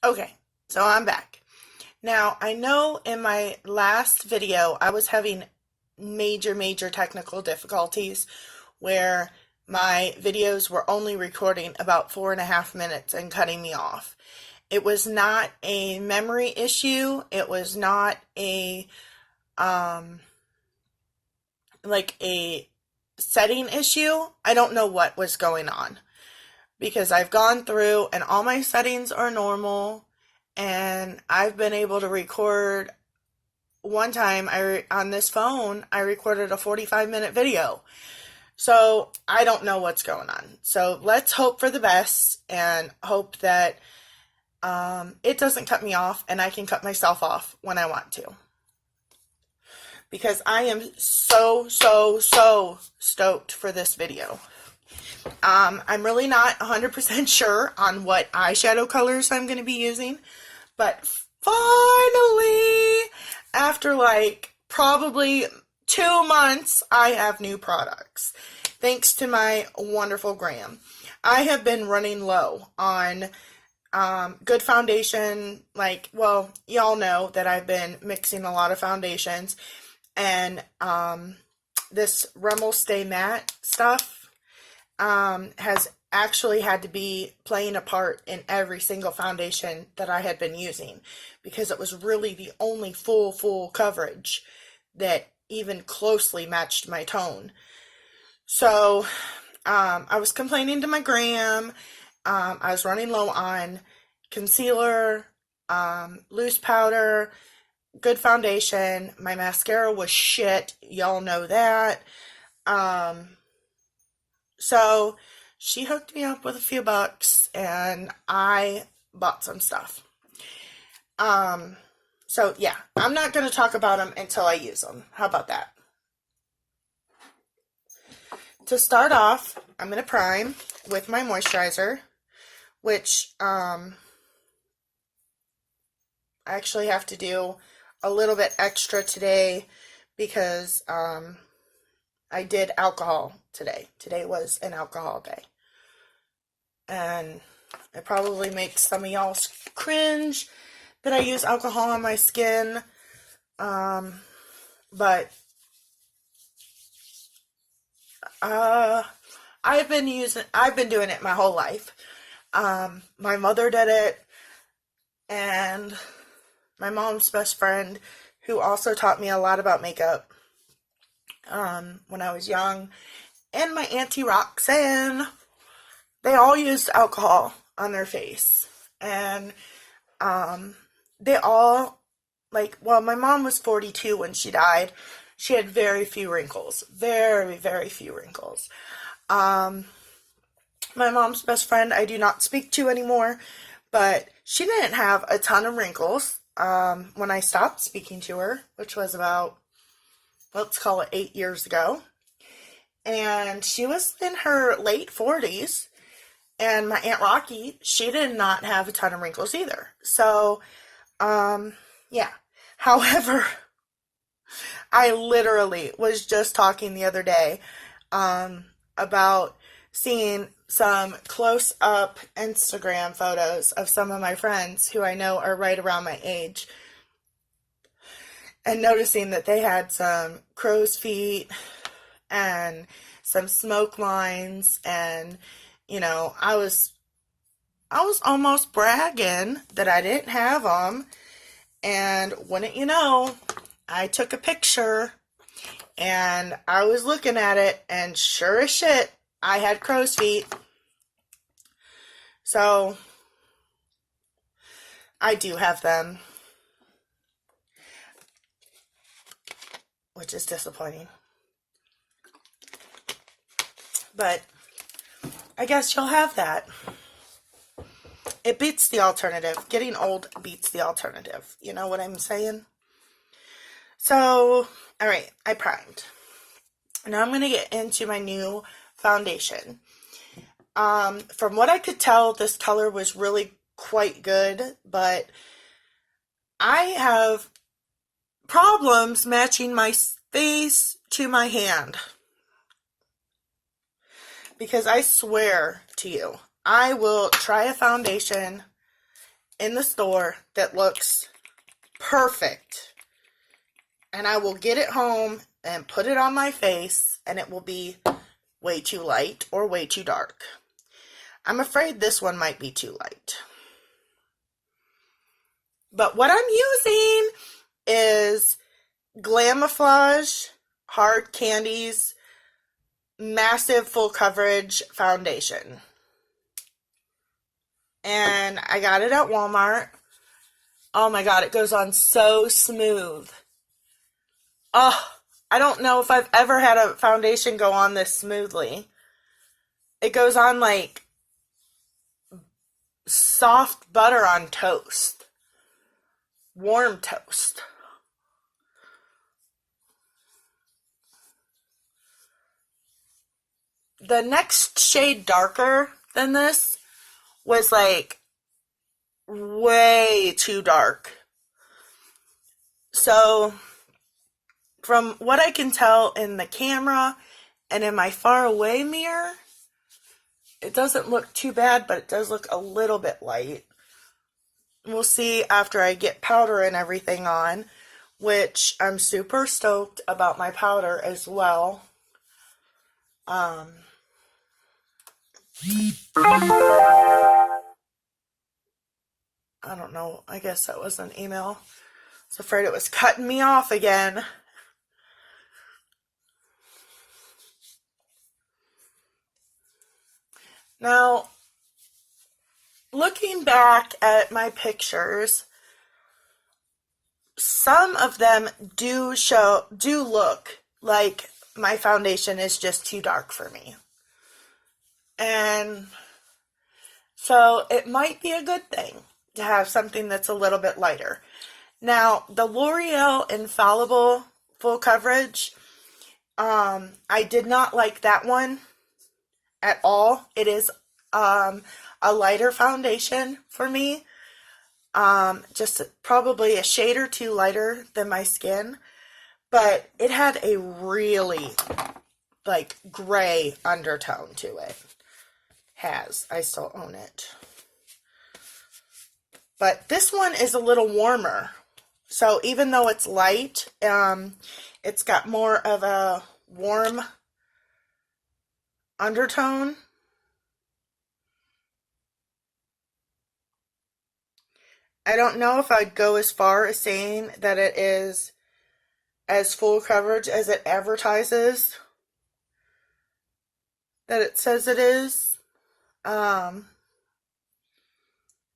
Okay, so I'm back. Now, I know in my last video I was having major technical difficulties where my videos were only recording about 4.5 minutes and cutting me off. It was not a memory issue. It was not um a setting issue. I don't know what was going on because I've gone through and all my settings are normal and I've been able to record. One time on this phone I recorded a 45-minute video. So I don't know what's going on. So let's hope for the best and hope that it doesn't cut me off and I can cut myself off when I want to. Because I am so stoked for this video. I'm really not 100% sure on what eyeshadow colors I'm going to be using, but finally, after like probably 2 months, I have new products. Thanks to my wonderful Graham. I have been running low on good foundation. Well, y'all know that I've been mixing a lot of foundations, and this Rimmel Stay Matte stuff has actually had to be playing a part in every single foundation that I had been using because it was really the only full coverage that even closely matched my tone. So I was complaining to my Graham. I was running low on concealer, loose powder, good foundation. My mascara was shit. Y'all know that. So she hooked me up with a few bucks and I bought some stuff. So yeah, I'm not going to talk about them until I use them. How about that? To start off, I'm going to prime with my moisturizer, which I actually have to do a little bit extra today because I did alcohol today. Today was an alcohol day. And it probably makes some of y'all cringe that I use alcohol on my skin. But I've been doing it my whole life. My mother did it, and my mom's best friend, who also taught me a lot about makeup when I was young, and my Auntie Roxanne, they all used alcohol on their face. And they all, my mom was 42 when she died. She had very few wrinkles. Very few wrinkles. My mom's best friend I do not speak to anymore, but she didn't have a ton of wrinkles when I stopped speaking to her, which was about, let's call it 8 years ago. And she was in her late 40s. And my Aunt Rocky, she did not have a ton of wrinkles either. So, yeah. However, I literally was just talking the other day about seeing some close-up Instagram photos of some of my friends who I know are right around my age, and noticing that they had some crow's feet and some smoke lines, and I was almost bragging that I didn't have them, and wouldn't you know, I took a picture and I was looking at it, and sure as shit, I had crow's feet. So I do have them, which is disappointing. But I guess you'll have that. It beats the alternative. Getting old beats the alternative. You know what I'm saying? So, alright, I primed. Now I'm going to get into my new foundation. From what I could tell, this color was really quite good, but I have problems matching my face to my hand. Because I swear to you, I will try a foundation in the store that looks perfect. And I will get it home and put it on my face, and it will be way too light or way too dark. I'm afraid this one might be too light. But what I'm using is Glamouflage Hard Candy's Massive Full Coverage Foundation. And I got it at Walmart. Oh my god, it goes on so smooth. Oh, I don't know if I've ever had a foundation go on this smoothly. It goes on like soft butter on toast. Warm toast. The next shade darker than this was like way too dark. So from what I can tell in the camera and in my far away mirror, it doesn't look too bad, but it does look a little bit light. We'll see after I get powder and everything on, which I'm super stoked about my powder as well. I don't know. I guess that was an email. I was afraid it was cutting me off again. Now, looking back at my pictures, some of them do look like my foundation is just too dark for me. And so it might be a good thing to have something that's a little bit lighter. Now, the L'Oreal Infallible Full Coverage, I did not like that one at all. It is a lighter foundation for me. Just probably a shade or two lighter than my skin. But it had a really like gray undertone to it. I still own it. But this one is a little warmer. So even though it's light, it's got more of a warm undertone. I don't know if I'd go as far as saying that it is as full coverage as it advertises that it says it is.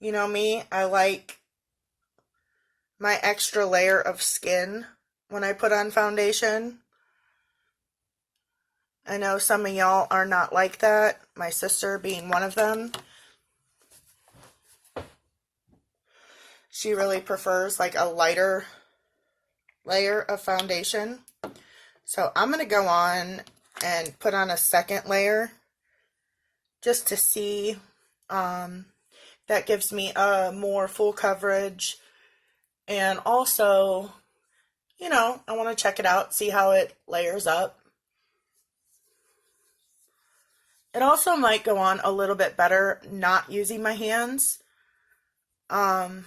You know me, I like my extra layer of skin when I put on foundation. I know some of y'all are not like that, my sister being one of them. She really prefers like a lighter layer of foundation. So I'm going to go on and put on a second layer just to see. That gives me a more full coverage. And also, you know, I want to check it out, see how it layers up. It also might go on a little bit better not using my hands. But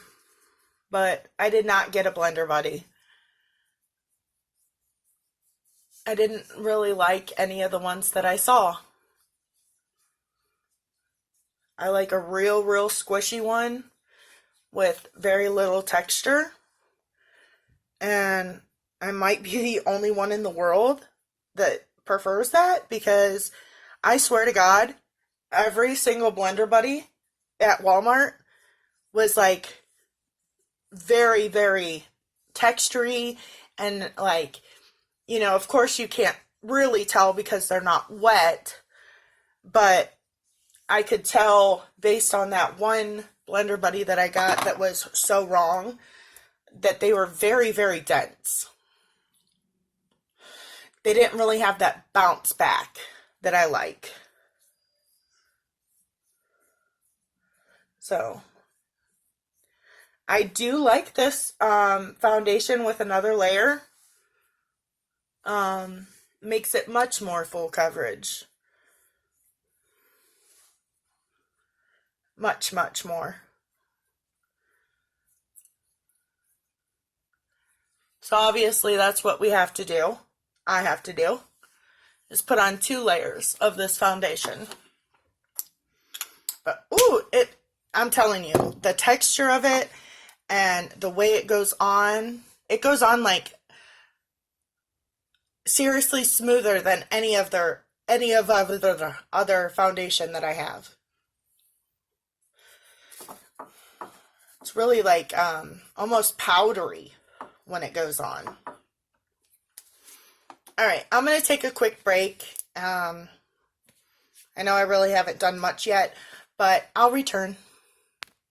I did not get a blender buddy. I didn't really like any of the ones that I saw. I like a real squishy one with very little texture. And I might be the only one in the world that prefers that, because I swear to God, every single blender buddy at Walmart was like very textury and like, you know, of course you can't really tell because they're not wet, but I could tell based on that one blender buddy that I got that was so wrong that they were very dense. They didn't really have that bounce back that I like. So I do like this foundation with another layer. Makes it much more full coverage. Much more. So obviously that's what we have to do. I have to do is put on 2 layers of this foundation. But I'm telling you, the texture of it and the way it goes on like seriously smoother than any of the other foundation that I have. It's really like almost powdery when it goes on. All right, I'm going to take a quick break. I know I really haven't done much yet, but I'll return.